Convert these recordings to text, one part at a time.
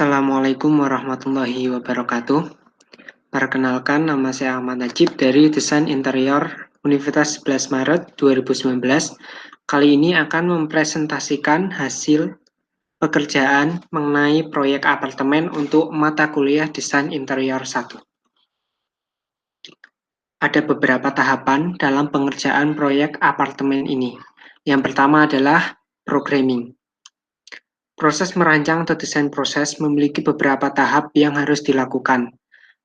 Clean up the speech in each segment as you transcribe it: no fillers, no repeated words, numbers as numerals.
Assalamualaikum warahmatullahi wabarakatuh. Perkenalkan, nama saya Ahmad Najib dari Desain Interior Universitas 11 Maret 2019. Kali ini akan mempresentasikan hasil pekerjaan mengenai proyek apartemen untuk mata kuliah Desain Interior 1. Ada beberapa tahapan dalam pengerjaan proyek apartemen ini. Yang pertama adalah programming. Proses merancang atau desain proses memiliki beberapa tahap yang harus dilakukan.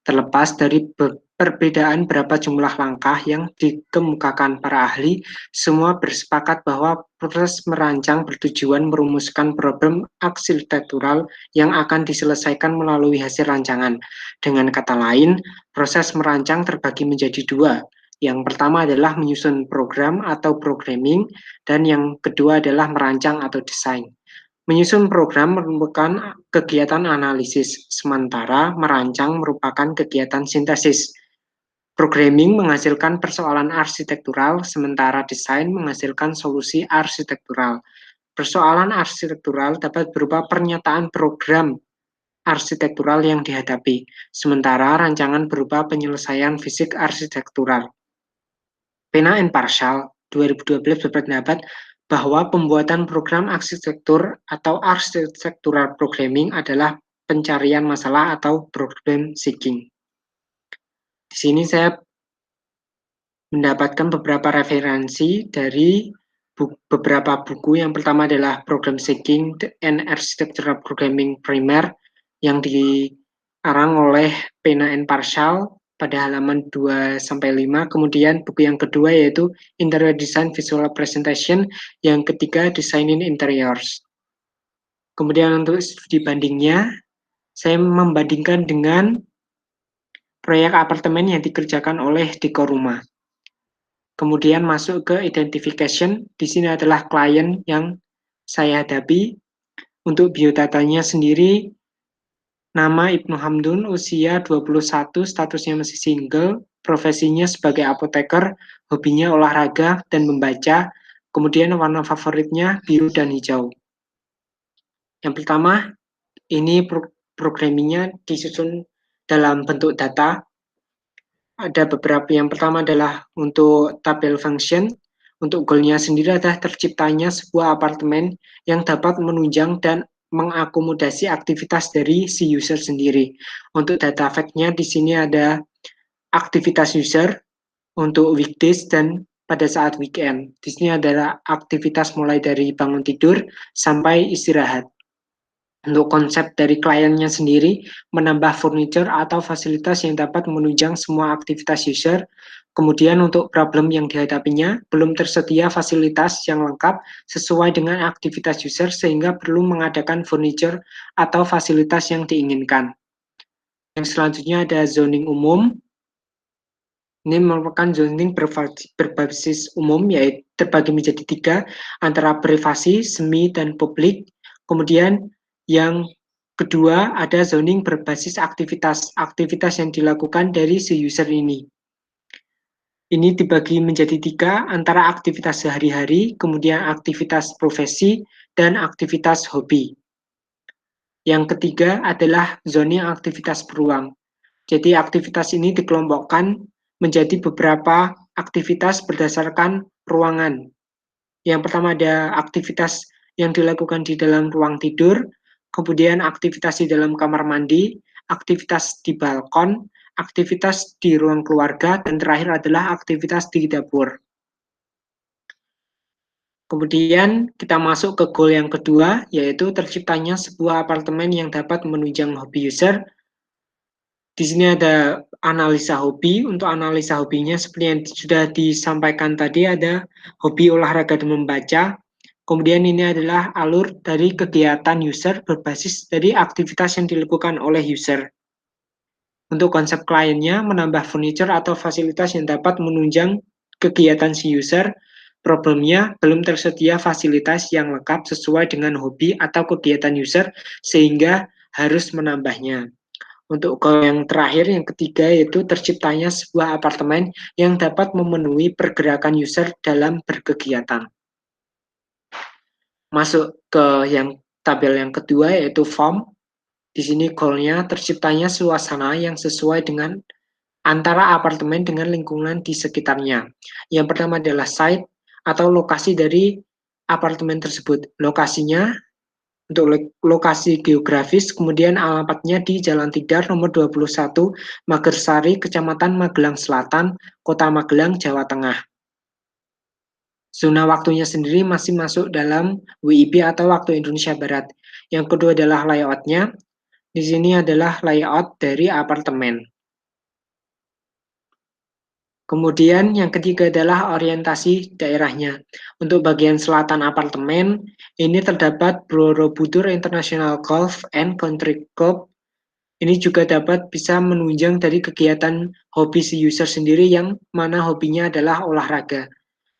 Terlepas dari perbedaan berapa jumlah langkah yang dikemukakan para ahli, semua bersepakat bahwa proses merancang bertujuan merumuskan problem arsitektural yang akan diselesaikan melalui hasil rancangan. Dengan kata lain, proses merancang terbagi menjadi dua. Yang pertama adalah menyusun program atau programming, dan yang kedua adalah merancang atau desain. Menyusun program merupakan kegiatan analisis, sementara merancang merupakan kegiatan sintesis. Programming menghasilkan persoalan arsitektural, sementara desain menghasilkan solusi arsitektural. Persoalan arsitektural dapat berupa pernyataan program arsitektural yang dihadapi, sementara rancangan berupa penyelesaian fisik arsitektural. Pena and Parshall 2012 berpendapat bahwa pembuatan program arsitektur atau architectural programming adalah pencarian masalah atau problem seeking. Di sini saya mendapatkan beberapa referensi dari beberapa buku. Yang pertama adalah Program Seeking and Architectural Programming Primer yang diarang oleh Pena and Parshall pada halaman 2-5. Kemudian buku yang kedua yaitu Interior Design Visual Presentation, yang ketiga Designing Interiors. Kemudian untuk studi bandingnya, saya membandingkan dengan proyek apartemen yang dikerjakan oleh Dekoruma. Kemudian masuk ke identification, di sini adalah klien yang saya hadapi. Untuk biodatanya sendiri, nama Ibnu Hamdun, usia 21, statusnya masih single, profesinya sebagai apoteker, hobinya olahraga dan membaca, kemudian warna favoritnya biru dan hijau. Yang pertama, ini programmingnya disusun dalam bentuk data. Ada beberapa, yang pertama adalah untuk tabel function. Untuk goalnya sendiri adalah terciptanya sebuah apartemen yang dapat menunjang dan mengakomodasi aktivitas dari si user sendiri. Untuk data fact-nya di sini ada aktivitas user untuk weekdays dan pada saat weekend. Di sini adalah aktivitas mulai dari bangun tidur sampai istirahat. Untuk konsep dari kliennya sendiri, menambah furniture atau fasilitas yang dapat menunjang semua aktivitas user. Kemudian untuk problem yang dihadapinya, belum tersedia fasilitas yang lengkap sesuai dengan aktivitas user sehingga perlu mengadakan furniture atau fasilitas yang diinginkan. Yang selanjutnya ada zoning umum. Ini merupakan zoning berbasis umum, yaitu terbagi menjadi 3, antara privasi, semi, dan publik. Kemudian yang kedua ada zoning berbasis aktivitas yang dilakukan dari si user ini. Ini dibagi menjadi 3, antara aktivitas sehari-hari, kemudian aktivitas profesi, dan aktivitas hobi. Yang ketiga adalah zoning aktivitas beruang. Jadi aktivitas ini dikelompokkan menjadi beberapa aktivitas berdasarkan ruangan. Yang pertama ada aktivitas yang dilakukan di dalam ruang tidur, kemudian aktivitas di dalam kamar mandi, aktivitas di balkon, aktivitas di ruang keluarga, dan terakhir adalah aktivitas di dapur. Kemudian kita masuk ke goal yang kedua, yaitu terciptanya sebuah apartemen yang dapat menunjang hobi user. Di sini ada analisa hobi. Untuk analisa hobinya seperti yang sudah disampaikan tadi, ada hobi olahraga dan membaca. Kemudian ini adalah alur dari kegiatan user berbasis dari aktivitas yang dilakukan oleh user. Untuk konsep kliennya, menambah furniture atau fasilitas yang dapat menunjang kegiatan si user. Problemnya, belum tersedia fasilitas yang lengkap sesuai dengan hobi atau kegiatan user, sehingga harus menambahnya. Untuk goal yang terakhir, yang ketiga, yaitu terciptanya sebuah apartemen yang dapat memenuhi pergerakan user dalam berkegiatan. Masuk ke yang tabel yang kedua, yaitu form. Di sini goalnya terciptanya suasana yang sesuai dengan antara apartemen dengan lingkungan di sekitarnya. Yang pertama adalah site atau lokasi dari apartemen tersebut. Lokasinya untuk lokasi geografis, kemudian alamatnya di Jalan Tidar nomor 21, Magersari, Kecamatan Magelang Selatan, Kota Magelang, Jawa Tengah. Zona waktunya sendiri masih masuk dalam WIB atau waktu Indonesia Barat. Yang kedua adalah layoutnya. Di sini adalah layout dari apartemen. Kemudian yang ketiga adalah orientasi daerahnya. Untuk bagian selatan apartemen, ini terdapat Borobudur International Golf and Country Club. Ini juga dapat bisa menunjang dari kegiatan hobi si user sendiri yang mana hobinya adalah olahraga.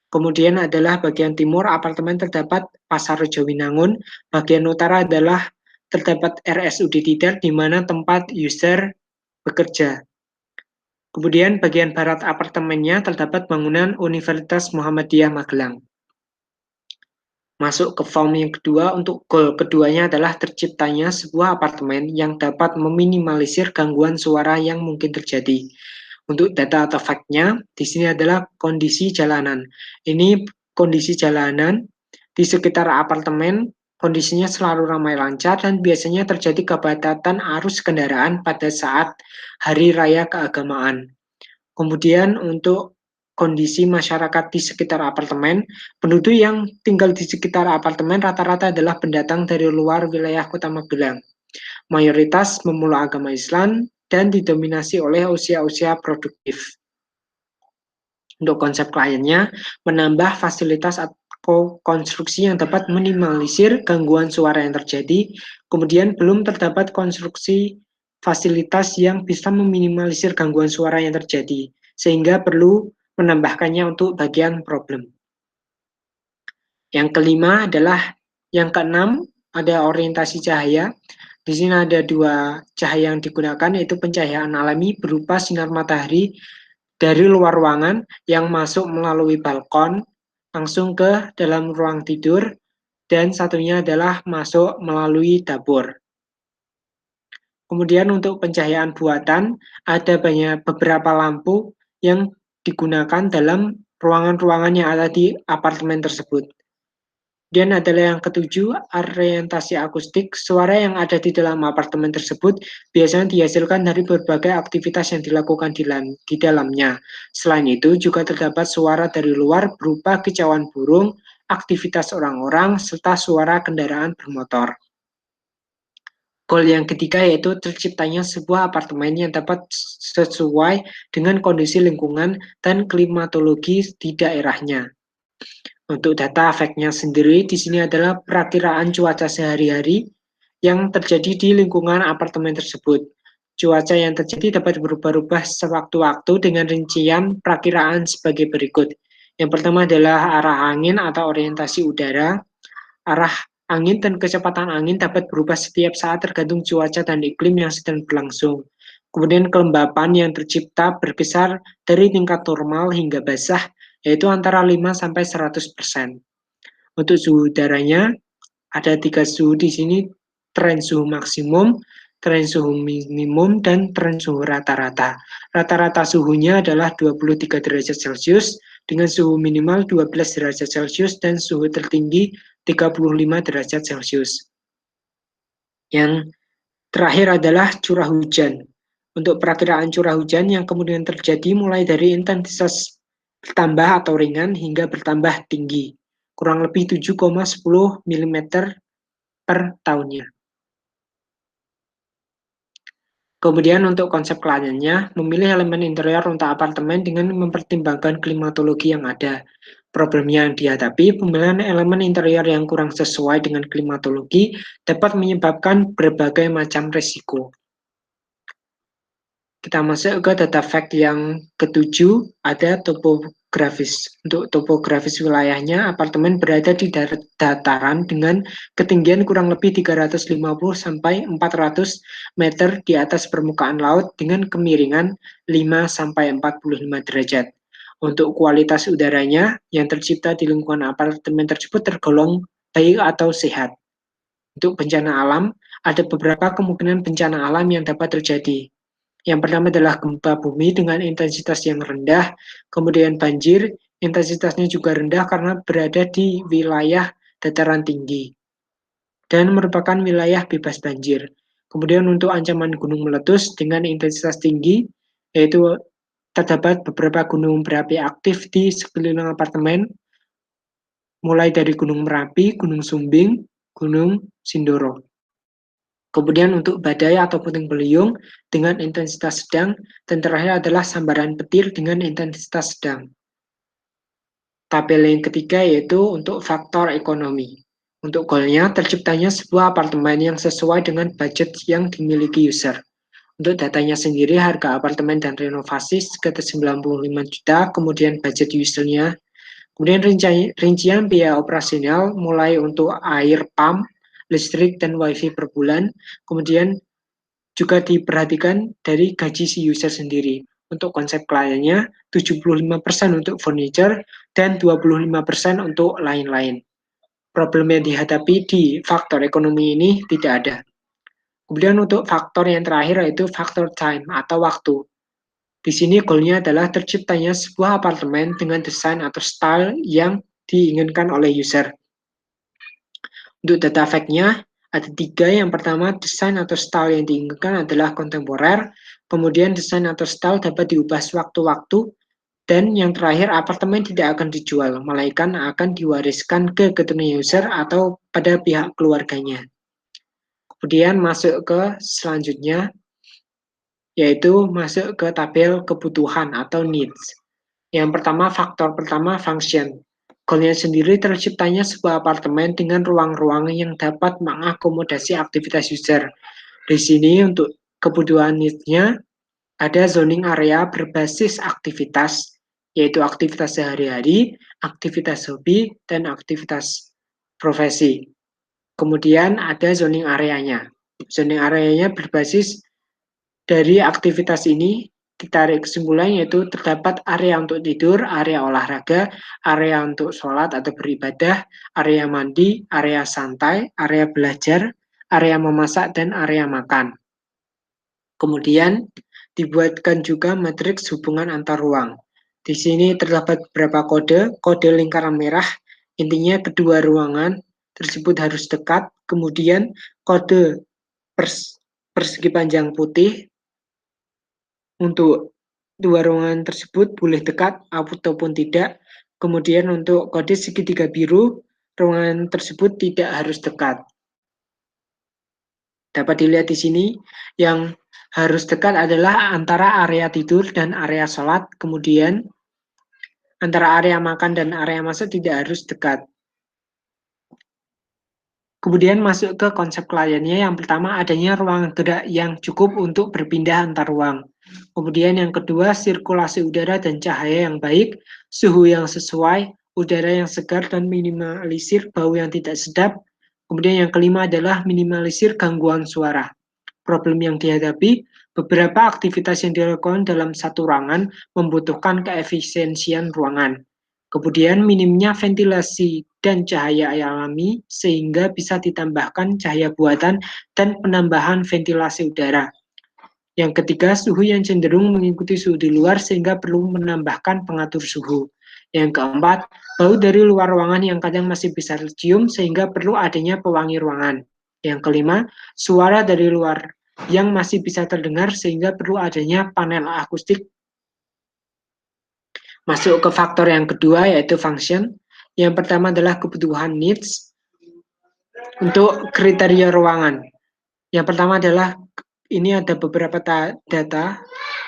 Kemudian adalah bagian timur apartemen terdapat Pasar Rejowinangun, bagian utara adalah terdapat RSUD Tidar di mana tempat user bekerja. Kemudian bagian barat apartemennya terdapat bangunan Universitas Muhammadiyah Magelang. Masuk ke form yang kedua, untuk goal keduanya adalah terciptanya sebuah apartemen yang dapat meminimalisir gangguan suara yang mungkin terjadi. Untuk data atau fact-nya, di sini adalah kondisi jalanan. Ini kondisi jalanan di sekitar apartemen, kondisinya selalu ramai lancar dan biasanya terjadi kepadatan arus kendaraan pada saat hari raya keagamaan. Kemudian untuk kondisi masyarakat di sekitar apartemen, penduduk yang tinggal di sekitar apartemen rata-rata adalah pendatang dari luar wilayah Kota Magelang. Mayoritas memeluk agama Islam dan didominasi oleh usia-usia produktif. Untuk konsep kliennya, menambah fasilitas atau konstruksi yang dapat minimalisir gangguan suara yang terjadi, kemudian belum terdapat konstruksi fasilitas yang bisa meminimalisir gangguan suara yang terjadi, sehingga perlu menambahkannya untuk bagian problem. Yang kelima adalah yang keenam, ada orientasi cahaya. Di sini ada dua cahaya yang digunakan, yaitu pencahayaan alami berupa sinar matahari dari luar ruangan yang masuk melalui balkon langsung ke dalam ruang tidur, dan satunya adalah masuk melalui dapur. Kemudian untuk pencahayaan buatan, ada beberapa lampu yang digunakan dalam ruangan-ruangan yang ada di apartemen tersebut. Dan adalah yang ketujuh, orientasi akustik. Suara yang ada di dalam apartemen tersebut biasanya dihasilkan dari berbagai aktivitas yang dilakukan di dalamnya. Selain itu, juga terdapat suara dari luar berupa kicauan burung, aktivitas orang-orang, serta suara kendaraan bermotor. Goal yang ketiga yaitu terciptanya sebuah apartemen yang dapat sesuai dengan kondisi lingkungan dan klimatologi di daerahnya. Untuk data efeknya sendiri, di sini adalah perakiraan cuaca sehari-hari yang terjadi di lingkungan apartemen tersebut. Cuaca yang terjadi dapat berubah-ubah sewaktu-waktu dengan rincian perakiraan sebagai berikut. Yang pertama adalah arah angin atau orientasi udara. Arah angin dan kecepatan angin dapat berubah setiap saat tergantung cuaca dan iklim yang sedang berlangsung. Kemudian kelembapan yang tercipta berkisar dari tingkat normal hingga basah, yaitu antara 5-100%. Untuk suhu udaranya, ada 3 suhu di sini, tren suhu maksimum, tren suhu minimum, dan tren suhu rata-rata. Rata-rata suhunya adalah 23 derajat Celcius, dengan suhu minimal 12 derajat Celcius, dan suhu tertinggi 35 derajat Celcius. Yang terakhir adalah curah hujan. Untuk perakiraan curah hujan yang kemudian terjadi mulai dari intensitas bertambah atau ringan hingga bertambah tinggi, kurang lebih 7,10 mm per tahunnya. Kemudian untuk konsep kliennya, memilih elemen interior untuk apartemen dengan mempertimbangkan klimatologi yang ada. Problemnya yang dihadapi, pemilihan elemen interior yang kurang sesuai dengan klimatologi dapat menyebabkan berbagai macam risiko. Kita masuk ke data fact yang ketujuh, ada topografis. Untuk topografis wilayahnya, apartemen berada di dataran dengan ketinggian kurang lebih 350-400 meter di atas permukaan laut dengan kemiringan 5-45 derajat. Untuk kualitas udaranya yang tercipta di lingkungan apartemen tersebut tergolong baik atau sehat. Untuk bencana alam, ada beberapa kemungkinan bencana alam yang dapat terjadi. Yang pertama adalah gempa bumi dengan intensitas yang rendah, kemudian banjir, intensitasnya juga rendah karena berada di wilayah dataran tinggi dan merupakan wilayah bebas banjir. Kemudian untuk ancaman gunung meletus dengan intensitas tinggi, yaitu terdapat beberapa gunung berapi aktif di sekeliling apartemen, mulai dari Gunung Merapi, Gunung Sumbing, Gunung Sindoro. Kemudian untuk badai atau puting beliung dengan intensitas sedang, dan terakhir adalah sambaran petir dengan intensitas sedang. Tabel yang ketiga yaitu untuk faktor ekonomi. Untuk goalnya, terciptanya sebuah apartemen yang sesuai dengan budget yang dimiliki user. Untuk datanya sendiri, harga apartemen dan renovasi sekitar 95 juta, kemudian budget usernya. Kemudian rincian biaya operasional mulai untuk air pump, listrik, dan wifi per bulan. Kemudian juga diperhatikan dari gaji si user sendiri. Untuk konsep kliennya, 75% untuk furniture dan 25% untuk lain-lain. Problem yang dihadapi di faktor ekonomi ini tidak ada. Kemudian untuk faktor yang terakhir yaitu faktor time atau waktu. Di sini goalnya adalah terciptanya sebuah apartemen dengan desain atau style yang diinginkan oleh user. Untuk data fact-nya, ada 3. Yang pertama, desain atau style yang diinginkan adalah kontemporer, kemudian desain atau style dapat diubah sewaktu-waktu, dan yang terakhir, apartemen tidak akan dijual, melainkan akan diwariskan ke keturunan user atau pada pihak keluarganya. Kemudian masuk ke selanjutnya, yaitu masuk ke tabel kebutuhan atau needs. Yang pertama, faktor pertama, function. Goalnya sendiri terciptanya sebuah apartemen dengan ruang-ruang yang dapat mengakomodasi aktivitas user. Di sini untuk kebutuhan needs-nya, ada zoning area berbasis aktivitas, yaitu aktivitas sehari-hari, aktivitas hobi, dan aktivitas profesi. Kemudian ada zoning areanya. Zoning areanya berbasis dari aktivitas ini ditarik kesimpulan yaitu terdapat area untuk tidur, area olahraga, area untuk sholat atau beribadah, area mandi, area santai, area belajar, area memasak, dan area makan. Kemudian dibuatkan juga matriks hubungan antar ruang. Di sini terdapat beberapa kode lingkaran merah, intinya kedua ruangan tersebut harus dekat, kemudian kode persegi panjang putih untuk dua ruangan tersebut boleh dekat ataupun tidak, kemudian untuk kode segitiga biru, ruangan tersebut tidak harus dekat. Dapat dilihat di sini, yang harus dekat adalah antara area tidur dan area sholat, kemudian antara area makan dan area masak tidak harus dekat. Kemudian masuk ke konsep kliennya, yang pertama adanya ruang gerak yang cukup untuk berpindah antar ruang. Kemudian yang kedua, sirkulasi udara dan cahaya yang baik, suhu yang sesuai, udara yang segar, dan minimalisir bau yang tidak sedap. Kemudian yang kelima adalah minimalisir gangguan suara. Problem yang dihadapi, beberapa aktivitas yang dilakukan dalam satu ruangan membutuhkan keefisiensian ruangan. Kemudian minimnya ventilasi dan cahaya alami sehingga bisa ditambahkan cahaya buatan dan penambahan ventilasi udara. Yang ketiga, suhu yang cenderung mengikuti suhu di luar sehingga perlu menambahkan pengatur suhu. Yang keempat, bau dari luar ruangan yang kadang masih bisa tercium sehingga perlu adanya pewangi ruangan. Yang kelima, suara dari luar yang masih bisa terdengar sehingga perlu adanya panel akustik. Masuk ke faktor yang kedua yaitu function. Yang pertama adalah kebutuhan needs untuk kriteria ruangan. Yang pertama adalah ini ada beberapa data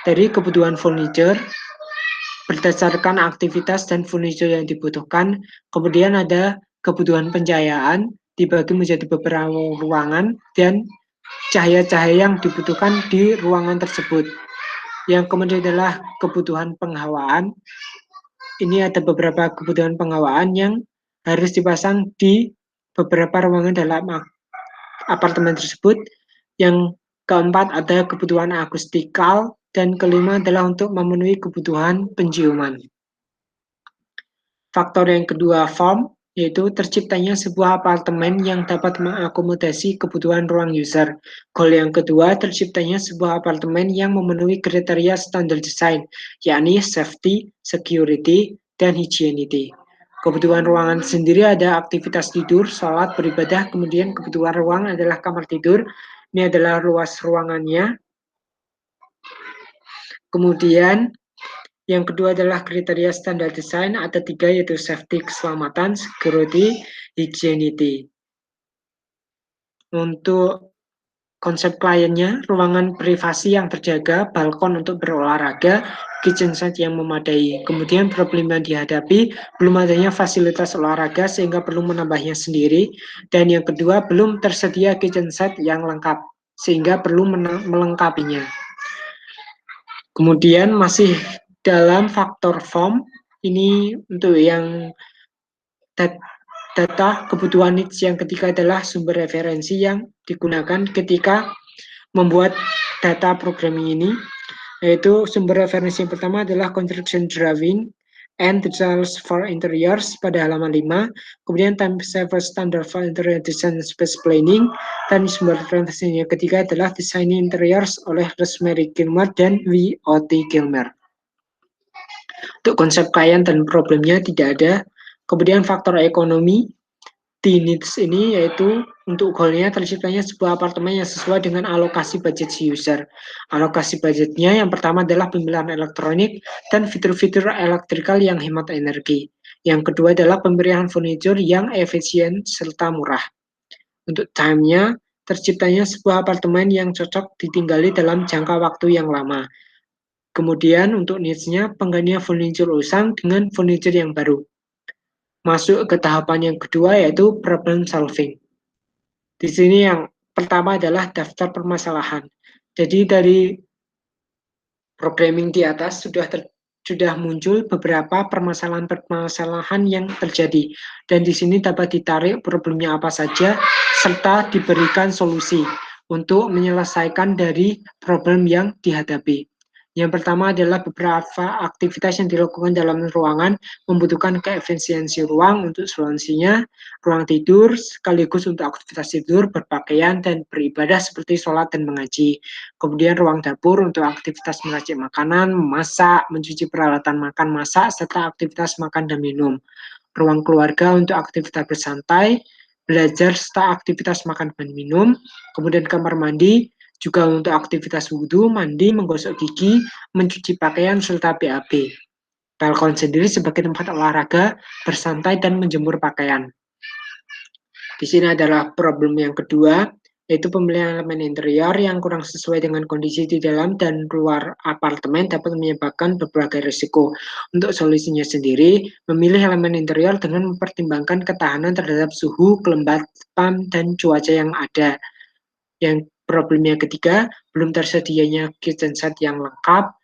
dari kebutuhan furniture berdasarkan aktivitas dan furniture yang dibutuhkan. Kemudian ada kebutuhan pencahayaan dibagi menjadi beberapa ruangan dan cahaya-cahaya yang dibutuhkan di ruangan tersebut. Yang kemudian adalah kebutuhan penghawaan. Ini ada beberapa kebutuhan penghawaan yang harus dipasang di beberapa ruangan dalam apartemen tersebut. Yang keempat ada kebutuhan akustikal, dan kelima adalah untuk memenuhi kebutuhan penciuman. Faktor yang kedua form, yaitu terciptanya sebuah apartemen yang dapat mengakomodasi kebutuhan ruang user. Goal yang kedua, terciptanya sebuah apartemen yang memenuhi kriteria standar desain, yakni safety, security, dan hygienity. Kebutuhan ruangan sendiri ada aktivitas tidur, sholat, beribadah, kemudian kebutuhan ruang adalah kamar tidur, ini adalah luas ruangannya. Kemudian yang kedua adalah kriteria standar desain, ada 3 yaitu safety, keselamatan, security, hygienity. Untuk konsep kliennya, ruangan privasi yang terjaga, balkon untuk berolahraga, kitchen set yang memadai. Kemudian problem yang dihadapi, belum adanya fasilitas olahraga sehingga perlu menambahnya sendiri. Dan yang kedua, belum tersedia kitchen set yang lengkap sehingga perlu melengkapinya. Kemudian masih dalam faktor form, ini untuk yang data kebutuhan needs yang ketiga adalah sumber referensi yang digunakan ketika membuat data programming ini, yaitu sumber referensi yang pertama adalah construction drawing and details for interiors pada halaman 5, kemudian time saver standard for interior design space planning, dan sumber referensi yang ketiga adalah design interiors oleh Rosemary Gilmer dan W.O.T. Gilmer. Untuk konsep klien dan problemnya tidak ada. Kemudian faktor ekonomi, di needs ini yaitu untuk goalnya terciptanya sebuah apartemen yang sesuai dengan alokasi budget si user. Alokasi budgetnya yang pertama adalah pemilihan elektronik dan fitur-fitur elektrikal yang hemat energi. Yang kedua adalah pemberian furniture yang efisien serta murah. Untuk time-nya, terciptanya sebuah apartemen yang cocok ditinggali dalam jangka waktu yang lama. Kemudian untuk needs-nya, penggantian furniture usang dengan furniture yang baru. Masuk ke tahapan yang kedua yaitu problem solving. Di sini yang pertama adalah daftar permasalahan. Jadi dari programming di atas sudah muncul beberapa permasalahan-permasalahan yang terjadi. Dan di sini dapat ditarik problemnya apa saja serta diberikan solusi untuk menyelesaikan dari problem yang dihadapi. Yang pertama adalah beberapa aktivitas yang dilakukan dalam ruangan membutuhkan keefisiensi ruang untuk solusinya, ruang tidur sekaligus untuk aktivitas tidur, berpakaian, dan beribadah seperti sholat dan mengaji. Kemudian ruang dapur untuk aktivitas meracik makanan, memasak, mencuci peralatan makan, masak, serta aktivitas makan dan minum. Ruang keluarga untuk aktivitas bersantai, belajar, serta aktivitas makan dan minum. Kemudian kamar mandi juga untuk aktivitas wudhu, mandi, menggosok gigi, mencuci pakaian, serta BAB. Balkon sendiri sebagai tempat olahraga, bersantai, dan menjemur pakaian. Di sini adalah problem yang kedua, yaitu pemilihan elemen interior yang kurang sesuai dengan kondisi di dalam dan luar apartemen dapat menyebabkan berbagai risiko. Untuk solusinya sendiri, memilih elemen interior dengan mempertimbangkan ketahanan terhadap suhu, kelembapan, dan cuaca yang ada. Yang problemnya ketiga, belum tersedianya kitchen set yang lengkap,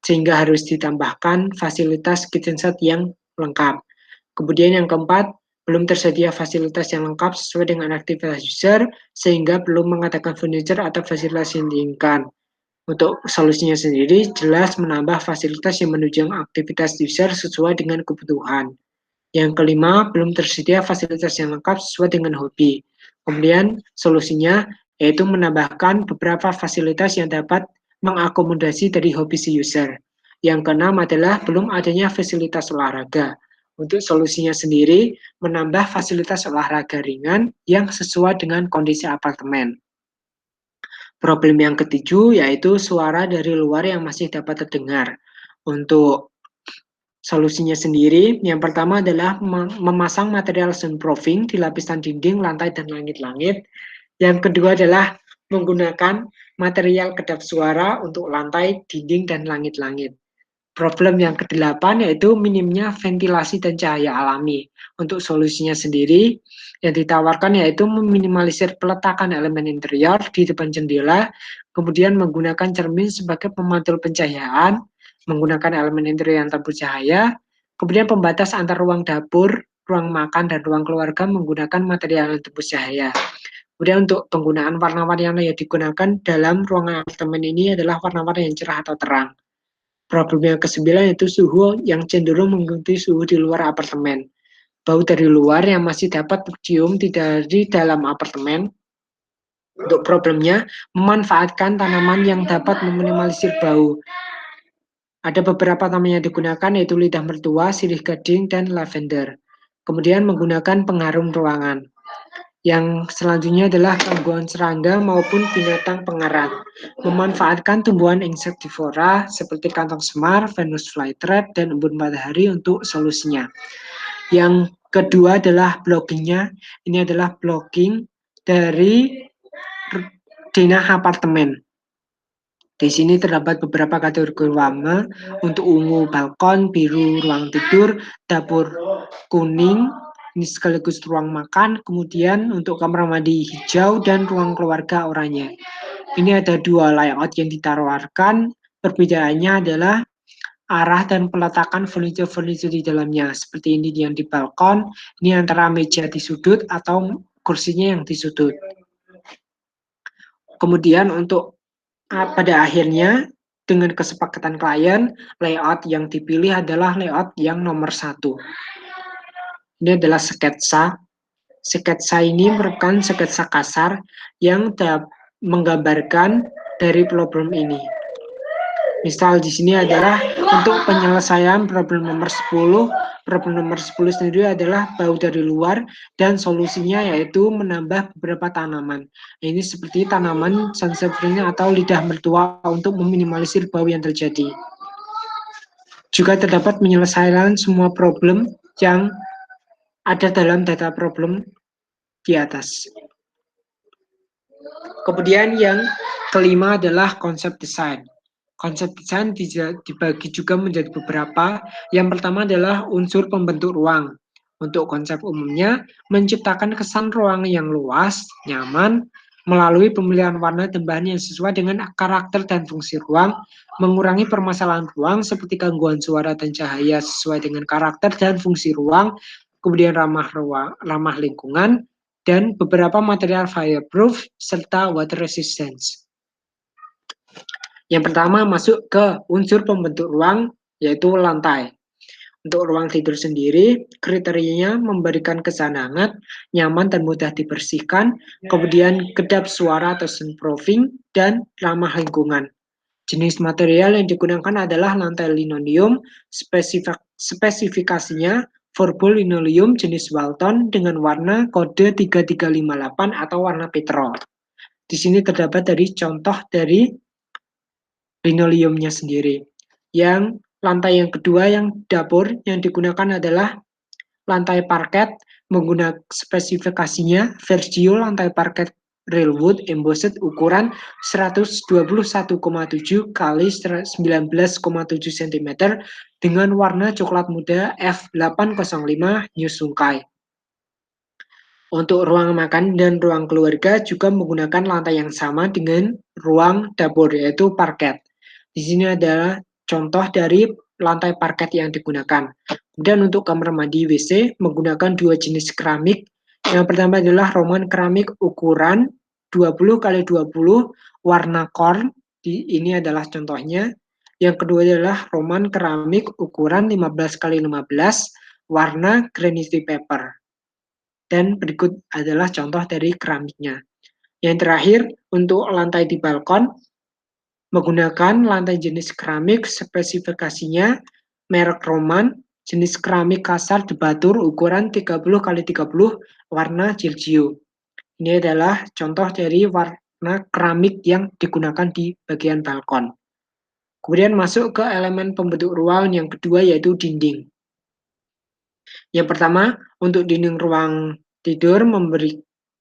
sehingga harus ditambahkan fasilitas kitchen set yang lengkap. Kemudian yang keempat, belum tersedia fasilitas yang lengkap sesuai dengan aktivitas user, sehingga belum mengadakan furniture atau fasilitas yang diinginkan. Untuk solusinya sendiri, jelas menambah fasilitas yang menunjang aktivitas user sesuai dengan kebutuhan. Yang kelima, belum tersedia fasilitas yang lengkap sesuai dengan hobi. Kemudian solusinya yaitu menambahkan beberapa fasilitas yang dapat mengakomodasi dari hobi si user. Yang keenam adalah belum adanya fasilitas olahraga. Untuk solusinya sendiri, menambah fasilitas olahraga ringan yang sesuai dengan kondisi apartemen. Problem yang ketujuh yaitu suara dari luar yang masih dapat terdengar. Untuk solusinya sendiri, yang pertama adalah memasang material soundproofing di lapisan dinding, lantai, dan langit-langit. Yang kedua adalah menggunakan material kedap suara untuk lantai, dinding, dan langit-langit. Problem yang kedelapan yaitu minimnya ventilasi dan cahaya alami. Untuk solusinya sendiri, yang ditawarkan yaitu meminimalisir peletakan elemen interior di depan jendela, kemudian menggunakan cermin sebagai pemantul pencahayaan, menggunakan elemen interior yang tak bercahaya, kemudian pembatas antar ruang dapur, ruang makan, dan ruang keluarga menggunakan material yang tembus cahaya. Kemudian untuk penggunaan warna-warna yang digunakan dalam ruangan apartemen ini adalah warna-warna yang cerah atau terang. Problem yang ke-9 yaitu suhu yang cenderung mengikuti suhu di luar apartemen. bau dari luar yang masih dapat tercium dari dalam apartemen. Untuk problemnya, memanfaatkan tanaman yang dapat meminimalisir bau. Ada beberapa tanaman yang digunakan yaitu lidah mertua, sirih gading, dan lavender. Kemudian menggunakan pengharum ruangan. Yang selanjutnya adalah gangguan serangga maupun binatang pengerat. Memanfaatkan tumbuhan insektivora seperti kantong semar, Venus flytrap, dan embun matahari untuk solusinya. Yang kedua adalah bloggingnya. Ini adalah blogging dari denah apartemen. Di sini terdapat beberapa kategori warna untuk ungu balkon, biru ruang tidur, dapur kuning, ini sekaligus ruang makan, kemudian untuk kamar mandi hijau dan ruang keluarga oranye. Ini ada dua layout yang ditawarkan, perbedaannya adalah arah dan peletakan furniture-furniture di dalamnya. Seperti ini yang di balkon, ini antara meja di sudut atau kursinya yang di sudut. Kemudian untuk pada akhirnya, dengan kesepakatan klien, layout yang dipilih adalah layout yang nomor 1. Ini adalah sketsa. Sketsa ini merupakan sketsa kasar yang menggambarkan dari problem ini. Misal di sini adalah untuk penyelesaian problem nomor 10. Problem nomor 10 sendiri adalah bau dari luar dan solusinya yaitu menambah beberapa tanaman. Ini seperti tanaman sansevieria atau lidah mertua untuk meminimalisir bau yang terjadi. Juga terdapat menyelesaikan semua problem yang ada dalam data problem di atas. Kemudian yang kelima adalah konsep desain. Konsep desain dibagi juga menjadi beberapa. Yang pertama adalah unsur pembentuk ruang. Untuk konsep umumnya, menciptakan kesan ruang yang luas, nyaman, melalui pemilihan warna dan bahan yang sesuai dengan karakter dan fungsi ruang, mengurangi permasalahan ruang seperti gangguan suara dan cahaya sesuai dengan karakter dan fungsi ruang, kemudian ramah lingkungan, dan beberapa material fireproof serta water resistance. Yang pertama masuk ke unsur pembentuk ruang, yaitu lantai. Untuk ruang tidur sendiri, kriterianya memberikan kesan hangat, nyaman dan mudah dibersihkan, kemudian kedap suara atau soundproofing, dan ramah lingkungan. Jenis material yang digunakan adalah lantai linoleum, spesifikasinya verbal linoleum jenis Walton dengan warna kode 3358 atau warna petrol. Di sini terdapat dari contoh dari linoleumnya sendiri. Yang lantai yang kedua yang dapur yang digunakan adalah lantai parket, menggunakan spesifikasinya Vergio lantai parket railwood embossed ukuran 121,7 kali 19,7 cm dengan warna coklat muda F805 New Sungkai. Untuk ruang makan dan ruang keluarga juga menggunakan lantai yang sama dengan ruang dapur, yaitu parket. Di sini adalah contoh dari lantai parket yang digunakan. Kemudian untuk kamar mandi WC menggunakan dua jenis keramik. Yang pertama adalah Roman keramik ukuran 20 x 20 warna corn. Ini adalah contohnya. Yang kedua adalah Roman keramik ukuran 15 x 15 warna granite paper. Dan berikut adalah contoh dari keramiknya. Yang terakhir, untuk lantai di balkon, menggunakan lantai jenis keramik, spesifikasinya merek Roman, jenis keramik kasar debatur ukuran 30 x 30 warna Giorgio. Ini adalah contoh dari warna keramik yang digunakan di bagian balkon. Kemudian masuk ke elemen pembentuk ruang yang kedua yaitu dinding. Yang pertama, untuk dinding ruang tidur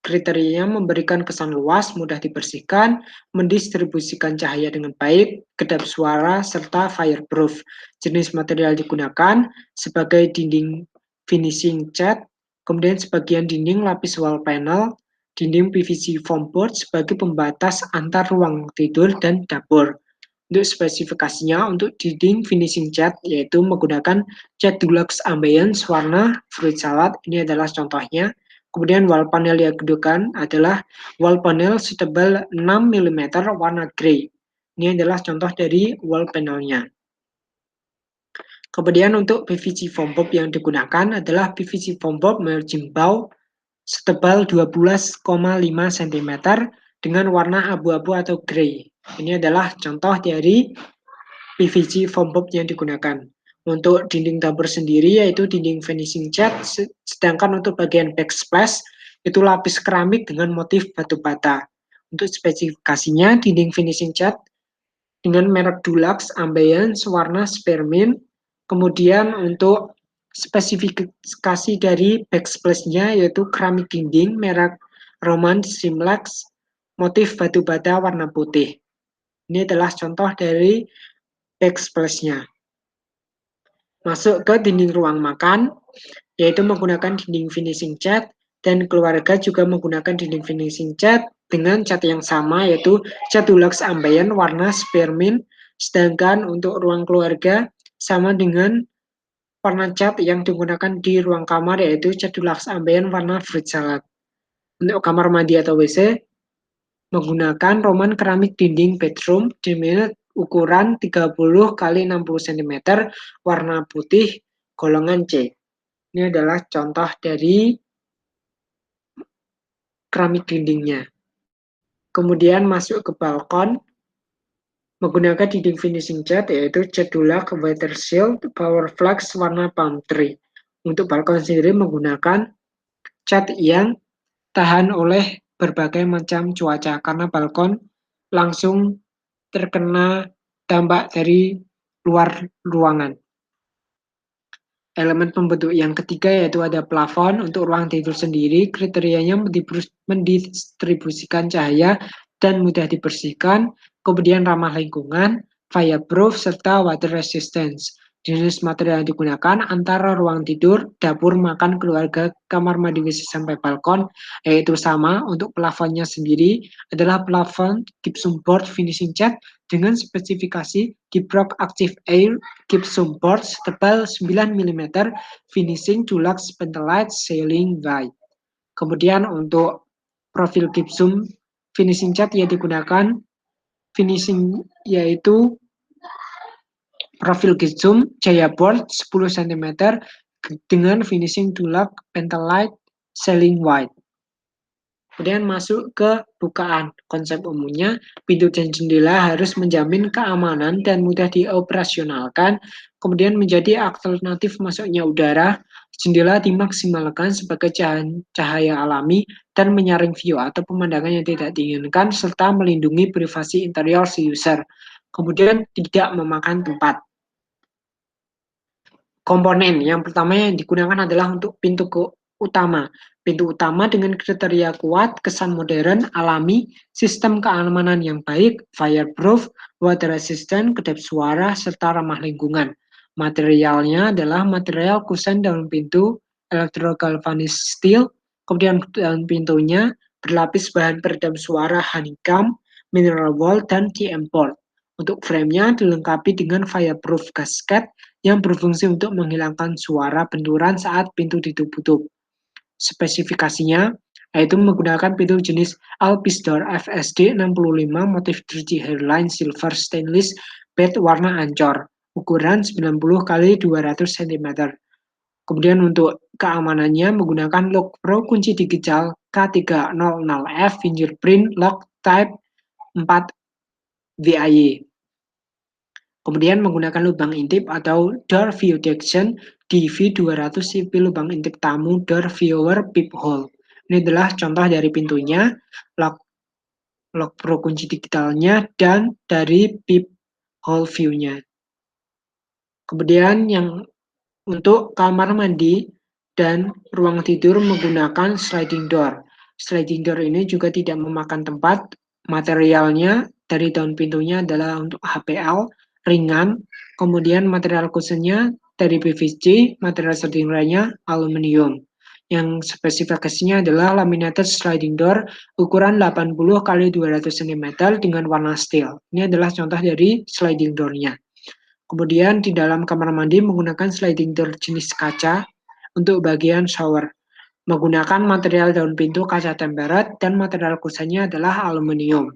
kriterianya memberikan kesan luas, mudah dibersihkan, mendistribusikan cahaya dengan baik, kedap suara, serta fireproof. Jenis material digunakan sebagai dinding finishing cat, kemudian sebagian dinding lapis wall panel, dinding PVC foam board sebagai pembatas antar ruang tidur dan dapur. Untuk spesifikasinya, untuk dinding finishing cat, yaitu menggunakan cat Dulux Ambience warna fruit salad, ini adalah contohnya. Kemudian wall panel yang digunakan adalah wall panel setebal 6 mm warna grey. Ini adalah contoh dari wall panelnya. Kemudian untuk PVC foam board yang digunakan adalah PVC foam board margin bow setebal 12,5 cm dengan warna abu-abu atau grey. Ini adalah contoh dari PVC foam board yang digunakan. Untuk dinding dapur sendiri yaitu dinding finishing cat, sedangkan untuk bagian backsplash itu lapis keramik dengan motif batu bata. Untuk spesifikasinya dinding finishing cat dengan merek Dulux Ambience warna spearmint. Kemudian untuk spesifikasi dari backsplash-nya yaitu keramik dinding merek Roman Simlex motif batu bata warna putih. Ini adalah contoh dari backsplash-nya. Masuk ke dinding ruang makan, yaitu menggunakan dinding finishing cat, dan keluarga juga menggunakan dinding finishing cat dengan cat yang sama, yaitu cat Dulux Ambient warna spearmint, sedangkan untuk ruang keluarga sama dengan warna cat yang digunakan di ruang kamar, yaitu cat Dulux Ambient warna fruit salad. Untuk kamar mandi atau WC, menggunakan roman keramik dinding bedroom dengan ukuran 30 x 60 cm warna putih golongan C. Ini adalah contoh dari keramik dindingnya. Kemudian masuk ke balkon menggunakan dinding finishing cat yaitu cat Dulux Water Shield Power Flux warna palm tree. Untuk balkon sendiri menggunakan cat yang tahan oleh berbagai macam cuaca karena balkon langsung terkena dampak dari luar ruangan. Elemen pembentuk yang ketiga yaitu ada plafon. Untuk ruang tidur sendiri kriterianya mendistribusikan cahaya dan mudah dibersihkan, kemudian ramah lingkungan, fireproof, serta water resistance. Jenis material yang digunakan antara ruang tidur, dapur, makan, keluarga, kamar mandi, WC, sampai balkon, yaitu sama. Untuk plafonnya sendiri adalah plafon gypsum board finishing cat dengan spesifikasi Gyproc Active Air gypsum board setebal 9 mm finishing Dulux Pentellite Ceiling White. Kemudian untuk profil gypsum finishing cat yang digunakan finishing yaitu profil gypsum Jaya Board 10 cm dengan finishing Dulux Pentellite Ceiling White. Kemudian masuk ke bukaan. Konsep umumnya, pintu dan jendela harus menjamin keamanan dan mudah dioperasionalkan. Kemudian menjadi alternatif masuknya udara, jendela dimaksimalkan sebagai cahaya alami dan menyaring view atau pemandangan yang tidak diinginkan, serta melindungi privasi interior si user. Kemudian tidak memakan tempat. Komponen yang pertama yang digunakan adalah untuk pintu utama. Pintu utama dengan kriteria kuat, kesan modern, alami, sistem keamanan yang baik, fireproof, water resistant, kedap suara, serta ramah lingkungan. Materialnya adalah material kusen daun pintu, electrogalvanized steel, kemudian daun pintunya berlapis bahan peredam suara honeycomb, mineral wool, dan TM board. Untuk frame-nya dilengkapi dengan fireproof gasket yang berfungsi untuk menghilangkan suara benturan saat pintu ditutup. Spesifikasinya yaitu menggunakan pintu jenis Alpistor FSD 65 motif 3G hairline silver stainless bed warna ancor, ukuran 90 x 200 cm. Kemudian untuk keamanannya menggunakan lock pro kunci digital K300F fingerprint lock type 4 VAY. Kemudian menggunakan lubang intip atau door view detection DV200 sipil lubang intip tamu door viewer peephole. Ini adalah contoh dari pintunya, lock pro kunci digitalnya, dan dari peephole view-nya. Kemudian yang untuk kamar mandi dan ruang tidur menggunakan sliding door. Sliding door ini juga tidak memakan tempat. Materialnya dari daun pintunya adalah untuk HPL, ringan, kemudian material kusennya dari PVC, material sliding lainnya aluminium. Yang spesifikasinya adalah laminated sliding door ukuran 80 x 200 cm dengan warna steel. Ini adalah contoh dari sliding door-nya. Kemudian di dalam kamar mandi menggunakan sliding door jenis kaca untuk bagian shower. Menggunakan material daun pintu kaca tempered dan material kusennya adalah aluminium.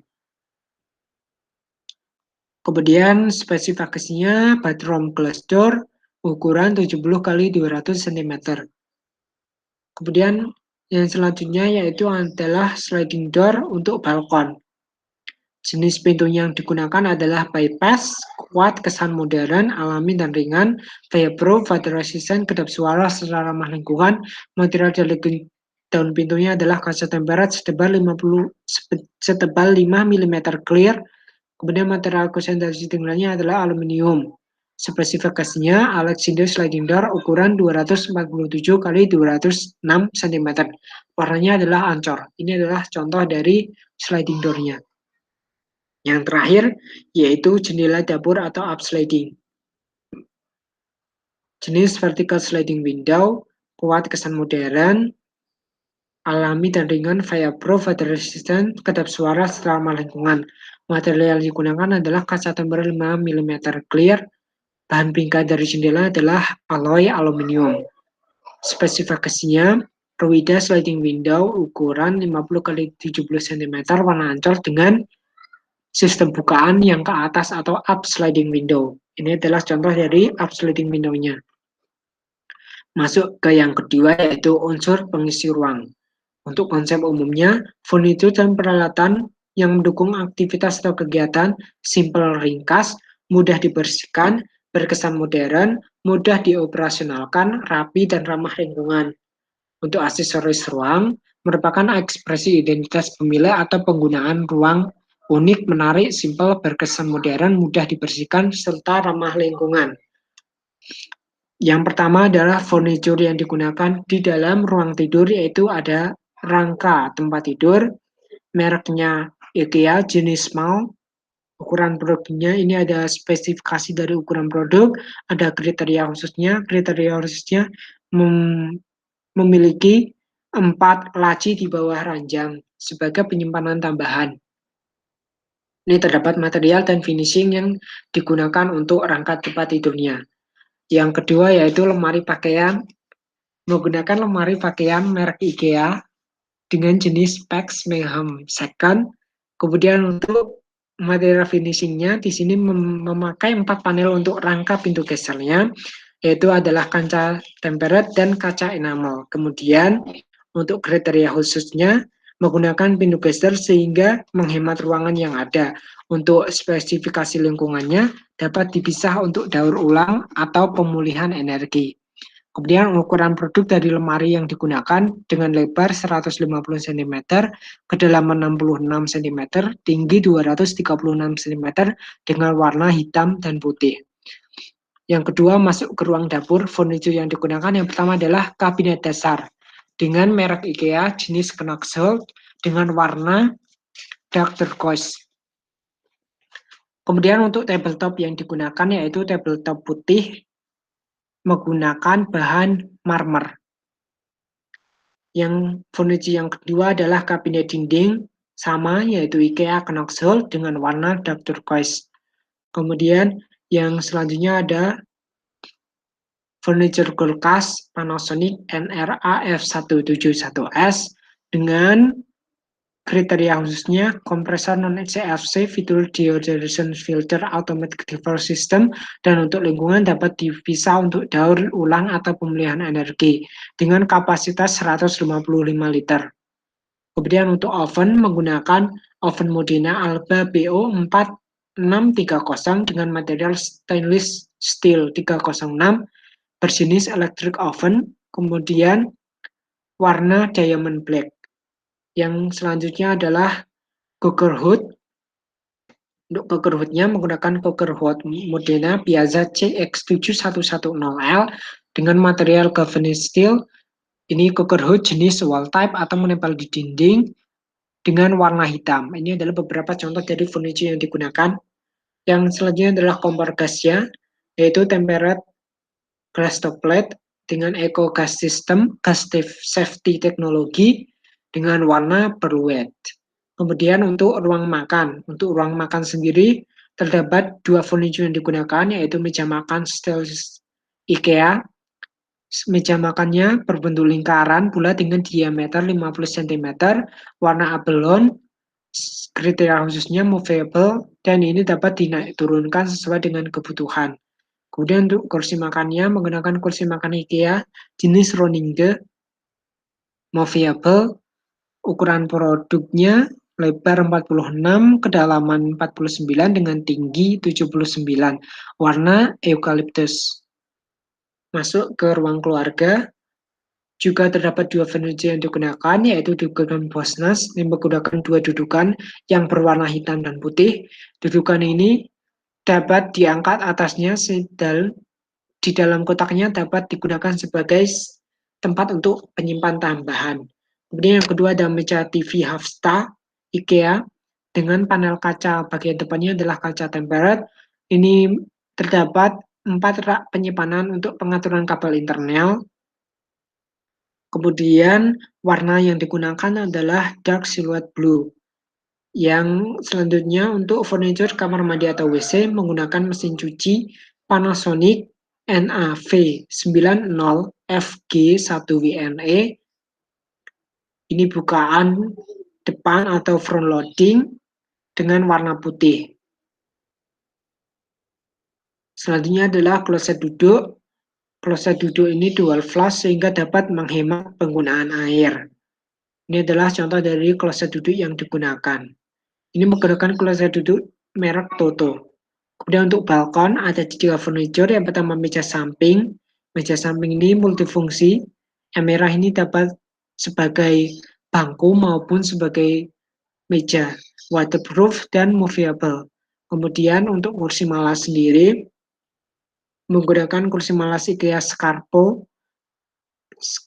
Kemudian spesifikasinya bathroom glass door ukuran 70 kali 200 cm. Kemudian yang selanjutnya yaitu adalah sliding door untuk balkon. Jenis pintu yang digunakan adalah bypass, kuat, kesan modern, alami, dan ringan, fireproof, water resistant, kedap suara, secara ramah lingkungan. Material dari daun pintunya adalah kaca tempered setebal 5 mm clear. Kemudian material konsentrasi tinggalnya adalah aluminium. Spesifikasinya Alexander sliding door ukuran 247 kali 206 cm. Warnanya adalah ancor. Ini adalah contoh dari sliding door-nya. Yang terakhir yaitu jendela dapur atau upsliding. Jenis vertical sliding window, kuat, kesan modern, alami dan ringan, fireproof, water resistant, kedap suara, ramah lingkungan. Material yang digunakan adalah kaca tempered 5 mm clear. Bahan bingkai dari jendela adalah alloy aluminium. Spesifikasinya Ruida sliding window ukuran 50 kali 70 cm warna ancol dengan sistem bukaan yang ke atas atau up sliding window. Ini adalah contoh dari up sliding window-nya. Masuk ke yang kedua yaitu unsur pengisi ruang. Untuk konsep umumnya, furnitur dan peralatan yang mendukung aktivitas atau kegiatan simple ringkas, mudah dibersihkan, berkesan modern, mudah dioperasionalkan, rapi, dan ramah lingkungan. Untuk aksesoris ruang, merupakan ekspresi identitas pemilik atau penggunaan ruang unik, menarik, simpel, berkesan modern, mudah dibersihkan, serta ramah lingkungan. Yang pertama adalah furniture yang digunakan di dalam ruang tidur, yaitu ada rangka tempat tidur, mereknya IKEA, jenis small, ukuran produknya ini ada spesifikasi dari ukuran produk, ada kriteria khususnya memiliki 4 laci di bawah ranjang sebagai penyimpanan tambahan. Ini terdapat material dan finishing yang digunakan untuk rangka tempat tidurnya. Yang kedua yaitu lemari pakaian, menggunakan lemari pakaian merek IKEA dengan jenis Pax Mayhem Second. Kemudian untuk material finishingnya di sini memakai 4 panel untuk rangka pintu gesernya, yaitu adalah kaca tempered dan kaca enamel. Kemudian untuk kriteria khususnya menggunakan pintu geser sehingga menghemat ruangan yang ada. Untuk spesifikasi lingkungannya dapat dipisah untuk daur ulang atau pemulihan energi. Kemudian ukuran produk dari lemari yang digunakan dengan lebar 150 cm, kedalaman 66 cm, tinggi 236 cm dengan warna hitam dan putih. Yang kedua masuk ke ruang dapur, furniture yang digunakan yang pertama adalah kabinet dasar dengan merek IKEA jenis Knoxholt dengan warna dark turquoise. Kemudian untuk tabletop yang digunakan yaitu tabletop putih menggunakan bahan marmer. Yang furniture yang kedua adalah kabinet dinding sama yaitu IKEA Knoxholt dengan warna dark turquoise. Kemudian yang selanjutnya ada furniture kulkas Panasonic NRA F171S dengan kriteria khususnya kompresor non-CFC, fitur deodorization filter, automatic divorce system, dan untuk lingkungan dapat dipisah untuk daur ulang atau pemulihan energi dengan kapasitas 155 liter. Kemudian untuk oven menggunakan oven Modena Alba BO 4630 dengan material stainless steel 306 berjenis electric oven, kemudian warna diamond black. Yang selanjutnya adalah cooker hood. Untuk cooker hood-nya menggunakan cooker hood Modena Piazza CX7110L dengan material galvanized steel. Ini cooker hood jenis wall type atau menempel di dinding dengan warna hitam. Ini adalah beberapa contoh dari furniture yang digunakan. Yang selanjutnya adalah kompor gasnya, yaitu tempered glass top plate dengan eco gas system, gas safety teknologi dengan warna pearl. Kemudian untuk ruang makan sendiri terdapat 2 furniture yang digunakan yaitu meja makan stainless IKEA. Meja makannya berbentuk lingkaran bulat dengan diameter 50 cm, warna abalone, kriteria khususnya movable dan ini dapat dinaik turunkan sesuai dengan kebutuhan. Kemudian untuk kursi makannya menggunakan kursi makan IKEA jenis Roninge, movable, ukuran produknya lebar 46, kedalaman 49 dengan tinggi 79, warna eukaliptus. Masuk ke ruang keluarga, juga terdapat dua furniture yang digunakan, yaitu dudukan Bosnas yang menggunakan dua dudukan yang berwarna hitam dan putih. Dudukan ini dapat diangkat atasnya di dalam kotaknya dapat digunakan sebagai tempat untuk penyimpan tambahan. Kemudian yang kedua ada meja TV Hafsta IKEA dengan panel kaca bagian depannya adalah kaca tempered. Ini terdapat 4 rak penyimpanan untuk pengaturan kabel internal. Kemudian warna yang digunakan adalah dark silhouette blue. Yang selanjutnya untuk furniture kamar mandi atau WC menggunakan mesin cuci Panasonic NAV90FG1WNE. Ini bukaan depan atau front loading dengan warna putih. Selanjutnya adalah kloset duduk. Kloset duduk ini dual flush sehingga dapat menghemat penggunaan air. Ini adalah contoh dari kloset duduk yang digunakan. Ini menggunakan kloset duduk merek Toto. Kemudian untuk balkon ada 3 furniture. Yang pertama meja samping. Meja samping ini multifungsi. Yang merah ini dapat sebagai bangku maupun sebagai meja, waterproof dan movable. Kemudian untuk kursi malas sendiri menggunakan kursi malas IKEA Scarpo.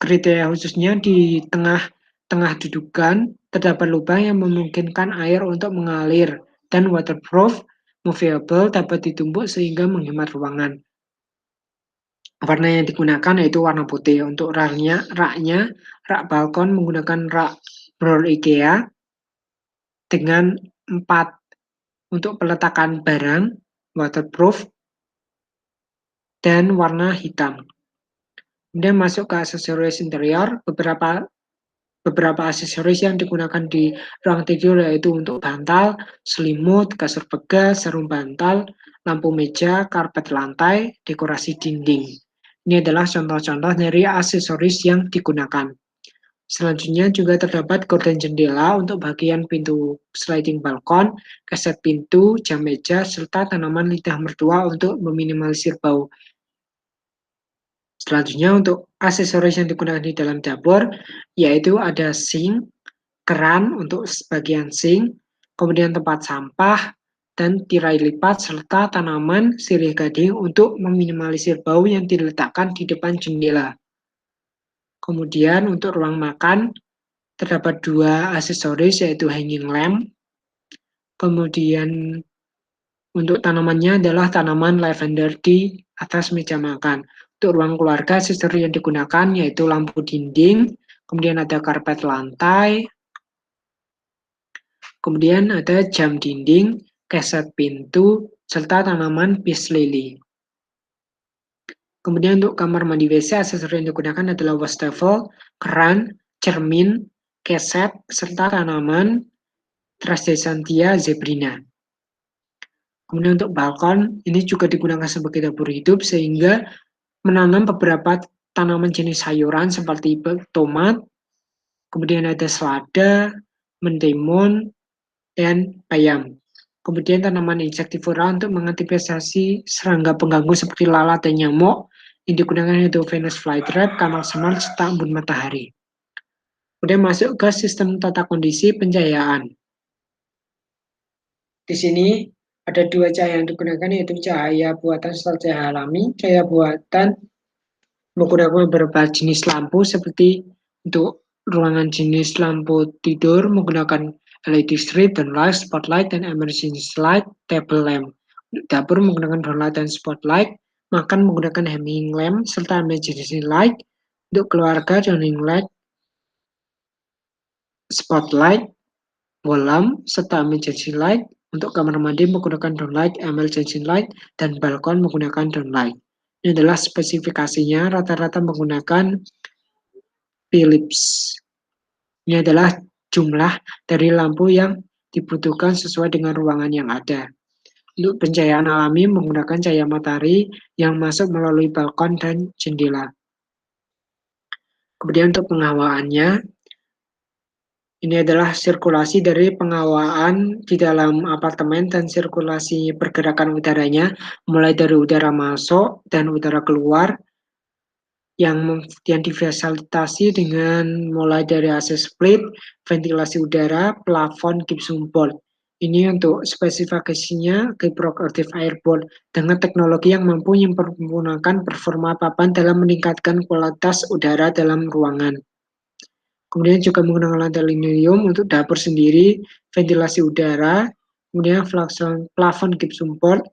Kriteria khususnya di tengah dudukan terdapat lubang yang memungkinkan air untuk mengalir dan waterproof, movable, dapat ditumpuk sehingga menghemat ruangan. Warna yang digunakan yaitu warna putih. Untuk raknya, rak balkon menggunakan rak brown IKEA dengan 4 untuk peletakan barang, waterproof, dan warna hitam. Kemudian masuk ke aksesoris interior, beberapa aksesoris yang digunakan di ruang tidur yaitu untuk bantal, selimut, kasur pegal, sarung bantal, lampu meja, karpet lantai, dekorasi dinding. Ini adalah contoh-contoh dari aksesoris yang digunakan. Selanjutnya juga terdapat gorden jendela untuk bagian pintu sliding balkon, keset pintu, jam meja, serta tanaman lidah mertua untuk meminimalisir bau. Selanjutnya untuk aksesoris yang digunakan di dalam dapur, yaitu ada sink, keran untuk sebagian sink, kemudian tempat sampah, dan tirai lipat, serta tanaman sirih gading untuk meminimalisir bau yang diletakkan di depan jendela. Kemudian untuk ruang makan, terdapat 2 aksesoris yaitu hanging lamp, kemudian untuk tanamannya adalah tanaman lavender di atas meja makan. Untuk ruang keluarga, aksesori yang digunakan yaitu lampu dinding, kemudian ada karpet lantai, kemudian ada jam dinding, keset pintu, serta tanaman peace lily. Kemudian untuk kamar mandi WC, aksesori yang digunakan adalah wastafel, keran, cermin, keset, serta tanaman Trastevia zebrina. Kemudian untuk balkon, ini juga digunakan sebagai dapur hidup sehingga menanam beberapa tanaman jenis sayuran seperti tomat, kemudian ada selada, mentimun, dan bayam. Kemudian tanaman insektivora untuk mengantisipasi serangga pengganggu seperti lalat dan nyamuk yang digunakan yaitu Venus flytrap, kanal smart, serta embun matahari. Kemudian masuk ke sistem tata kondisi pencahayaan. Di sini ada 2 cahaya yang digunakan yaitu cahaya buatan serta cahaya alami. Cahaya buatan menggunakan beberapa jenis lampu seperti untuk ruangan jenis lampu tidur menggunakan LED strip, downlight, spotlight, dan emergency light, table lamp. Dapur menggunakan downlight dan spotlight, makan menggunakan hanging lamp, serta emergency light. Untuk keluarga, dining light, spotlight, wall lamp, serta emergency light. Untuk kamar mandi menggunakan downlight, emergency light, dan balkon menggunakan downlight. Ini adalah spesifikasinya, rata-rata menggunakan Philips. Ini adalah jumlah dari lampu yang dibutuhkan sesuai dengan ruangan yang ada. Untuk pencahayaan alami menggunakan cahaya matahari yang masuk melalui balkon dan jendela. Kemudian untuk penghawaannya, ini adalah sirkulasi dari pengawaan di dalam apartemen dan sirkulasi pergerakan udaranya, mulai dari udara masuk dan udara keluar, yang difasilitasi dengan mulai dari AC split, ventilasi udara, plafon gypsum board. Ini untuk spesifikasinya Gyproactive Airboard dengan teknologi yang mampu mempergunakan performa papan dalam meningkatkan kualitas udara dalam ruangan. Kemudian juga menggunakan lantai linoleum untuk dapur sendiri, ventilasi udara, kemudian plafon gypsum board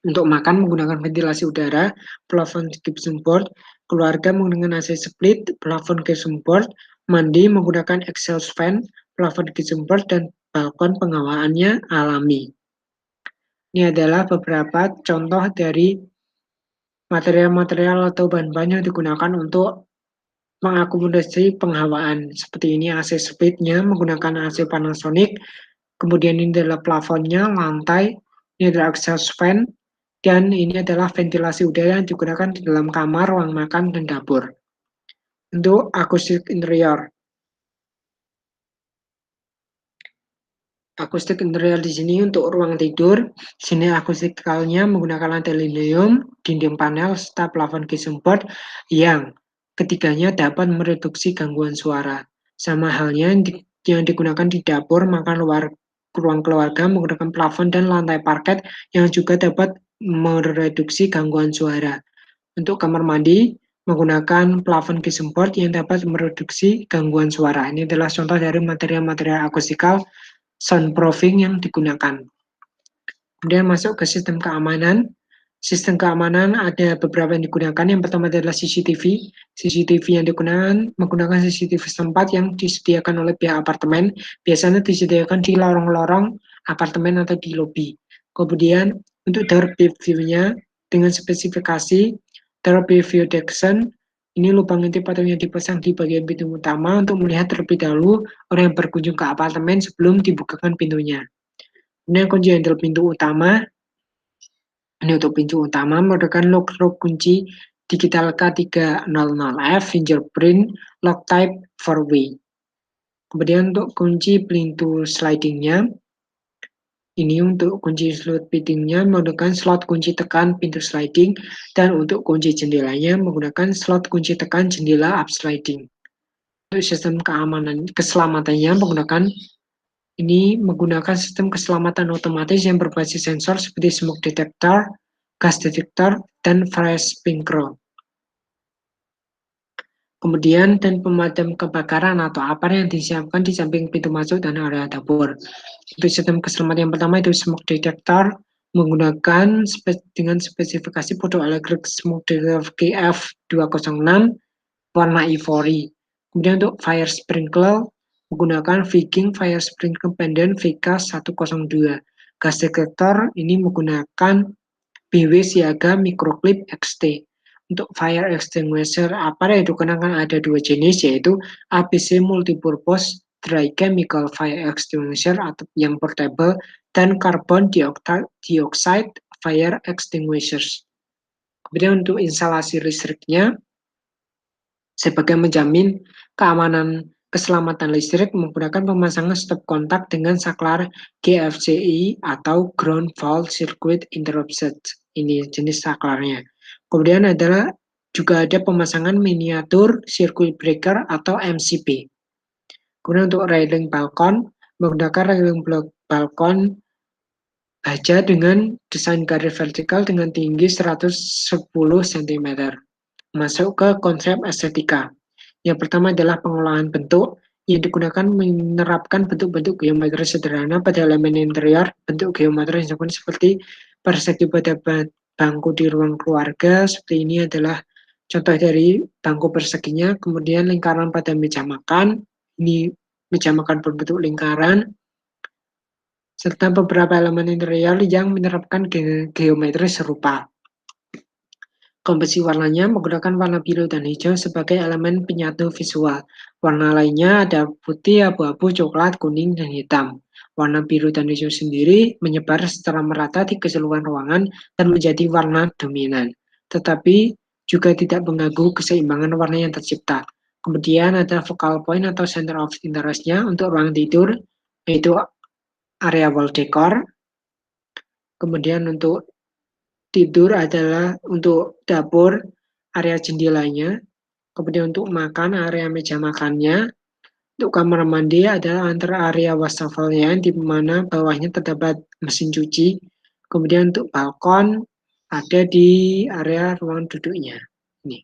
untuk makan menggunakan ventilasi udara, plafon gypsum board, keluarga menggunakan AC split, plafon gypsum board, mandi menggunakan exhaust fan, plafon gypsum board, dan balkon penghawaannya alami. Ini adalah beberapa contoh dari material-material atau bahan-bahan yang digunakan untuk mengakomodasi penghawaan. Seperti ini AC split-nya menggunakan AC Panasonic, kemudian ini adalah plafonnya, lantai, ini adalah exhaust fan, dan ini adalah ventilasi udara yang digunakan di dalam kamar, ruang makan, dan dapur. Untuk akustik interior. Akustik interior di sini untuk ruang tidur. Sini akustikalnya menggunakan lantai linoleum, dinding panel, serta plafon gypsum board yang ketiganya dapat mereduksi gangguan suara. Sama halnya yang digunakan di dapur, maka ruang keluarga menggunakan plafon dan lantai parket yang juga dapat mereduksi gangguan suara. Untuk kamar mandi, menggunakan plafon gypsum board yang dapat mereduksi gangguan suara. Ini adalah contoh dari material-material akustikal soundproofing yang digunakan. Kemudian masuk ke sistem keamanan. Sistem keamanan ada beberapa yang digunakan. Yang pertama adalah CCTV. CCTV yang digunakan menggunakan CCTV setempat yang disediakan oleh pihak apartemen. Biasanya disediakan di lorong-lorong apartemen atau di lobi. Kemudian untuk door view-nya dengan spesifikasi door view detection, ini lubang intip atau yang dipasang di bagian pintu utama untuk melihat terlebih dahulu orang yang berkunjung ke apartemen sebelum dibukakan pintunya. Ini kunci handle pintu utama. Ini untuk pintu utama merupakan lock kunci digital K300F fingerprint lock type 4-way. Kemudian untuk kunci pintu slidingnya, ini untuk kunci slot pintunya menggunakan slot kunci tekan pintu sliding, dan untuk kunci jendelanya menggunakan slot kunci tekan jendela up sliding. Untuk sistem keselamatannya menggunakan sistem keselamatan otomatis yang berbasis sensor seperti smoke detector, gas detector, dan fire sprinkler. Kemudian dan pemadam kebakaran atau APAR yang disiapkan di samping pintu masuk dan area dapur. Untuk sistem keselamatan yang pertama itu smoke detector menggunakan dengan spesifikasi photoelectric smoke detector GF206 warna ivory. Kemudian untuk fire sprinkler menggunakan Viking Fire Sprinkler Pendant VK102. Gas detector ini menggunakan BW Siaga Microclip XT. Untuk fire extinguisher apa yang digunakan ada dua jenis, yaitu ABC Multipurpose Dry Chemical Fire Extinguisher atau yang portable, dan Carbon Dioxide Fire Extinguishers. Kemudian untuk instalasi listriknya, sebagai menjamin keamanan keselamatan listrik menggunakan pemasangan stop kontak dengan saklar GFCI atau Ground Fault Circuit Interrupted. Ini jenis saklarnya. Kemudian juga ada pemasangan miniatur circuit breaker atau MCB. Kemudian untuk railing balkon, menggunakan railing balkon baja dengan desain garis vertikal dengan tinggi 110 cm. Masuk ke konsep estetika. Yang pertama adalah pengolahan bentuk yang digunakan menerapkan bentuk-bentuk geometri sederhana pada elemen interior. Bentuk geometri yang seperti persegi pada bangku di ruang keluarga. Seperti ini adalah contoh dari bangku perseginya. Kemudian lingkaran pada meja makan. Ini meja makan berbentuk lingkaran. Serta beberapa elemen interior yang menerapkan geometri serupa. Komposisi warnanya menggunakan warna biru dan hijau sebagai elemen penyatu visual. Warna lainnya ada putih, abu-abu, coklat, kuning, dan hitam. Warna biru dan hijau sendiri menyebar secara merata di keseluruhan ruangan dan menjadi warna dominan, tetapi juga tidak mengganggu keseimbangan warna yang tercipta. Kemudian ada focal point atau center of interest-nya untuk ruang tidur, yaitu area wall decor. Kemudian untuk tidur adalah untuk dapur, area jendelanya. Kemudian untuk makan, area meja makannya. Untuk kamar mandi adalah antara area wastafelnya, di mana bawahnya terdapat mesin cuci. Kemudian untuk balkon ada di area ruang duduknya. Ini.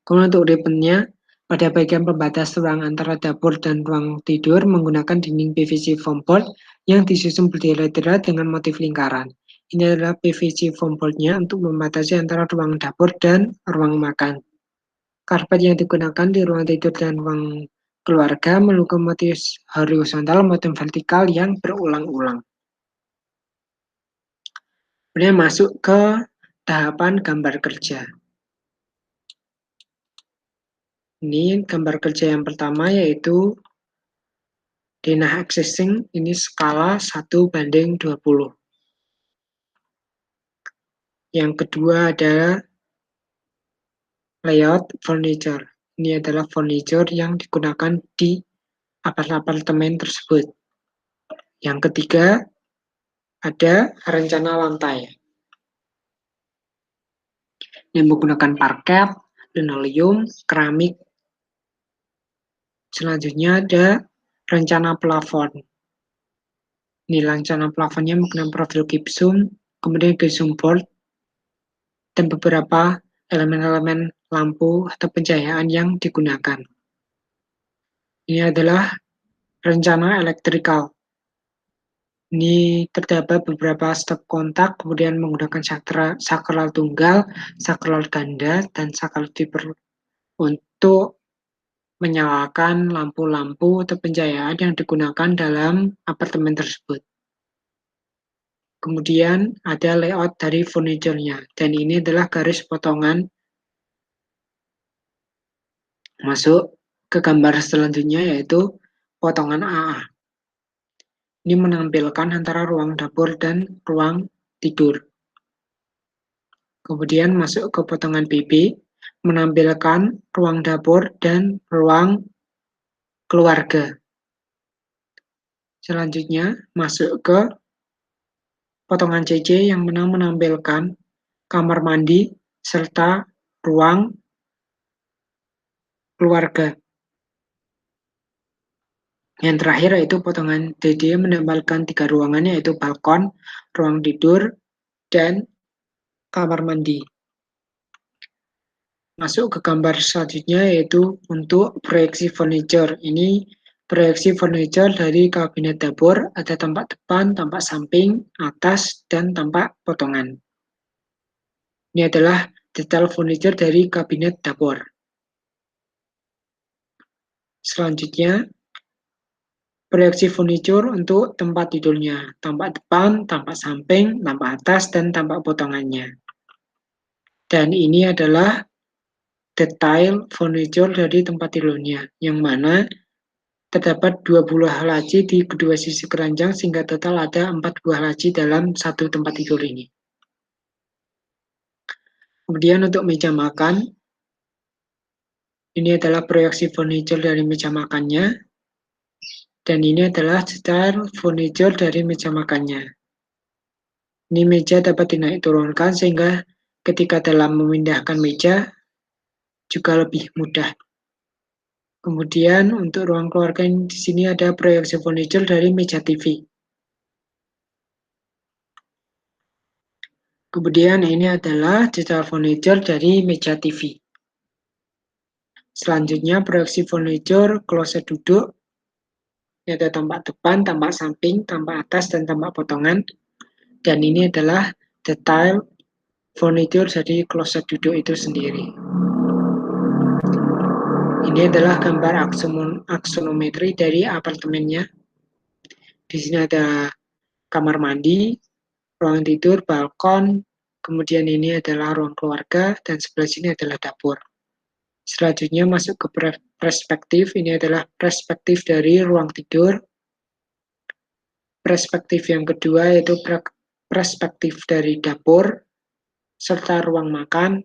Kemudian untuk ribbon-nya, pada bagian pembatas ruang antara dapur dan ruang tidur menggunakan dinding PVC foam board yang disusun berderet-deret dengan motif lingkaran. Ini adalah PVC foam board-nya untuk membatasi antara ruang dapur dan ruang makan. Karpet yang digunakan di ruang tidur dan ruang keluarga menggunakan motif horizontal maupun vertikal yang berulang-ulang. Kemudian masuk ke tahapan gambar kerja. Ini gambar kerja yang pertama yaitu denah existing, ini skala 1:20. Yang kedua adalah layout furniture. Ini adalah furniture yang digunakan di apartemen tersebut. Yang ketiga ada rencana lantai yang menggunakan parket, linoleum, keramik. Selanjutnya ada rencana plafon. Ini rencana plafonnya menggunakan profil gypsum, kemudian gypsum board, dan beberapa elemen-elemen lampu atau pencahayaan yang digunakan. Ini adalah rencana elektrikal. Ini terdapat beberapa stop kontak, kemudian menggunakan sakral tunggal, sakral ganda, dan sakral triple untuk menyalakan lampu-lampu atau pencahayaan yang digunakan dalam apartemen tersebut. Kemudian ada layout dari furniture-nya, dan ini adalah garis potongan. Masuk ke gambar selanjutnya yaitu potongan AA. Ini menampilkan antara ruang dapur dan ruang tidur. Kemudian masuk ke potongan BB, menampilkan ruang dapur dan ruang keluarga. Selanjutnya masuk ke potongan CC yang menampilkan kamar mandi serta ruang keluarga. Yang terakhir yaitu potongan DD menambahkan 3 ruangan yaitu balkon, ruang tidur, dan kamar mandi. Masuk ke gambar selanjutnya yaitu untuk proyeksi furniture. Ini proyeksi furniture dari kabinet dapur, ada tampak depan, tampak samping, atas, dan tampak potongan. Ini adalah detail furniture dari kabinet dapur. Selanjutnya, proyeksi furniture untuk tempat tidurnya, tampak depan, tampak samping, tampak atas, dan tampak potongannya. Dan ini adalah detail furniture dari tempat tidurnya, yang mana terdapat 2 buah laci di kedua sisi keranjang sehingga total ada 4 buah laci dalam satu tempat tidur ini. Kemudian untuk meja makan, ini adalah proyeksi furniture dari meja makannya, dan ini adalah detail furniture dari meja makannya. Ini meja dapat dinaik turunkan sehingga ketika dalam memindahkan meja juga lebih mudah. Kemudian untuk ruang keluarga di sini ada proyeksi furniture dari meja TV. Kemudian ini adalah detail furniture dari meja TV. Selanjutnya proyeksi furniture kloset duduk. Ini ada tampak depan, tampak samping, tampak atas, dan tampak potongan. Dan ini adalah detail furniture dari kloset duduk itu sendiri. Ini adalah gambar aksonometri dari apartemennya. Di sini ada kamar mandi, ruang tidur, balkon, kemudian ini adalah ruang keluarga, dan sebelah sini adalah dapur. Selanjutnya masuk ke perspektif, ini adalah perspektif dari ruang tidur. Perspektif yang kedua yaitu perspektif dari dapur serta ruang makan.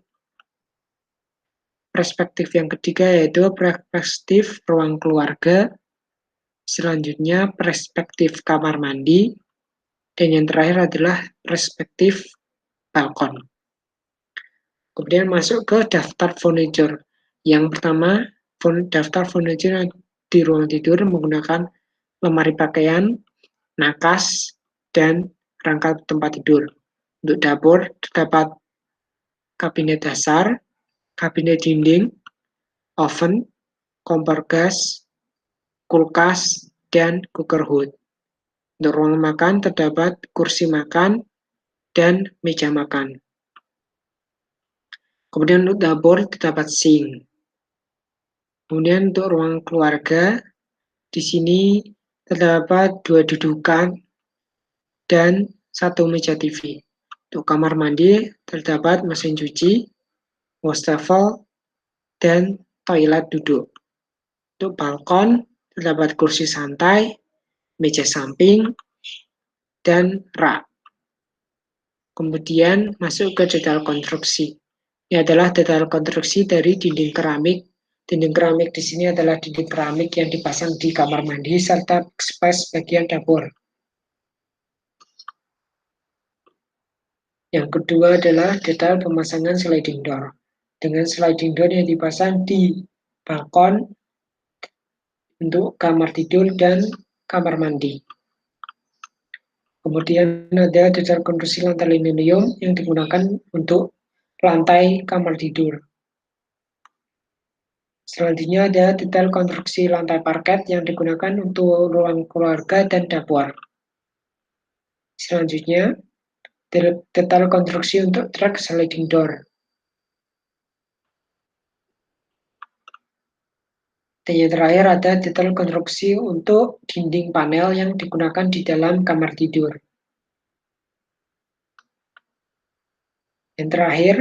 Perspektif yang ketiga yaitu perspektif ruang keluarga. Selanjutnya perspektif kamar mandi. Dan yang terakhir adalah perspektif balkon. Kemudian masuk ke daftar furniture. Yang pertama, daftar furniture di ruang tidur menggunakan lemari pakaian, nakas, dan rangka tempat tidur. Untuk dapur terdapat kabinet dasar, kabinet dinding, oven, kompor gas, kulkas, dan cooker hood. Untuk ruang makan terdapat kursi makan dan meja makan. Kemudian untuk dapur terdapat sink. Kemudian untuk ruang keluarga, di sini terdapat 2 dudukan dan 1 meja TV. Untuk kamar mandi terdapat mesin cuci, wastafel, dan toilet duduk. Untuk balkon terdapat kursi santai, meja samping, dan rak. Kemudian masuk ke detail konstruksi. Ini adalah detail konstruksi dari dinding keramik. Dinding keramik di sini adalah dinding keramik yang dipasang di kamar mandi serta space bagian dapur. Yang kedua adalah detail pemasangan sliding door. Dengan sliding door yang dipasang di balkon untuk kamar tidur dan kamar mandi. Kemudian ada detail konstruksi lantai linoleum yang digunakan untuk lantai kamar tidur. Selanjutnya ada detail konstruksi lantai parket yang digunakan untuk ruang keluarga dan dapur. Selanjutnya, detail konstruksi untuk truk sliding door. Dan yang terakhir ada detail konstruksi untuk dinding panel yang digunakan di dalam kamar tidur. Yang terakhir,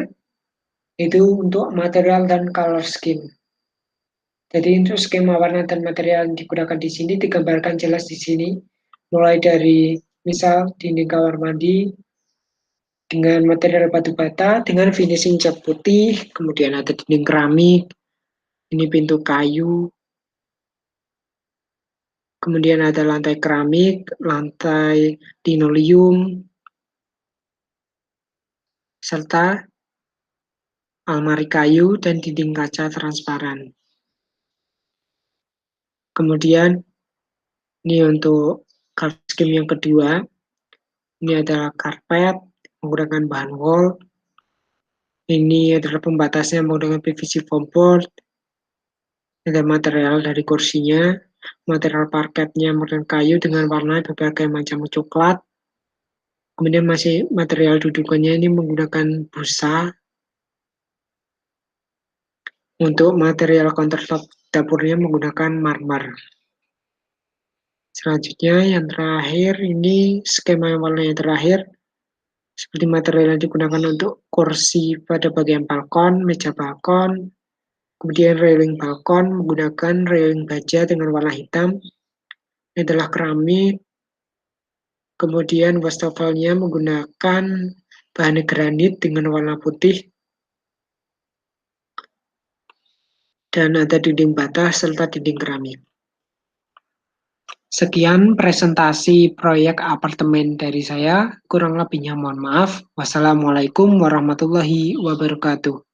itu untuk material dan color scheme. Jadi untuk skema warna dan material yang digunakan di sini digambarkan jelas di sini, mulai dari misal dinding kamar mandi dengan material batu bata dengan finishing cat putih, kemudian ada dinding keramik, ini pintu kayu, kemudian ada lantai keramik, lantai linoleum, serta almari kayu dan dinding kaca transparan. Kemudian ini untuk color scheme yang kedua, ini adalah karpet menggunakan bahan wool. Ini adalah pembatasnya menggunakan PVC foam board. Ada material dari kursinya, material parketnya menggunakan kayu dengan warna berbagai macam coklat. Kemudian masih material dudukannya ini menggunakan busa. Untuk material countertop dapurnya menggunakan marmer. Selanjutnya yang terakhir ini skema yang warna yang terakhir. Seperti material yang digunakan untuk kursi pada bagian balkon, meja balkon, kemudian railing balkon menggunakan railing baja dengan warna hitam. Ini adalah keramik. Kemudian wastafelnya menggunakan bahan granit dengan warna putih. Dan ada dinding bata serta dinding keramik. Sekian presentasi proyek apartemen dari saya. Kurang lebihnya mohon maaf. Wassalamualaikum warahmatullahi wabarakatuh.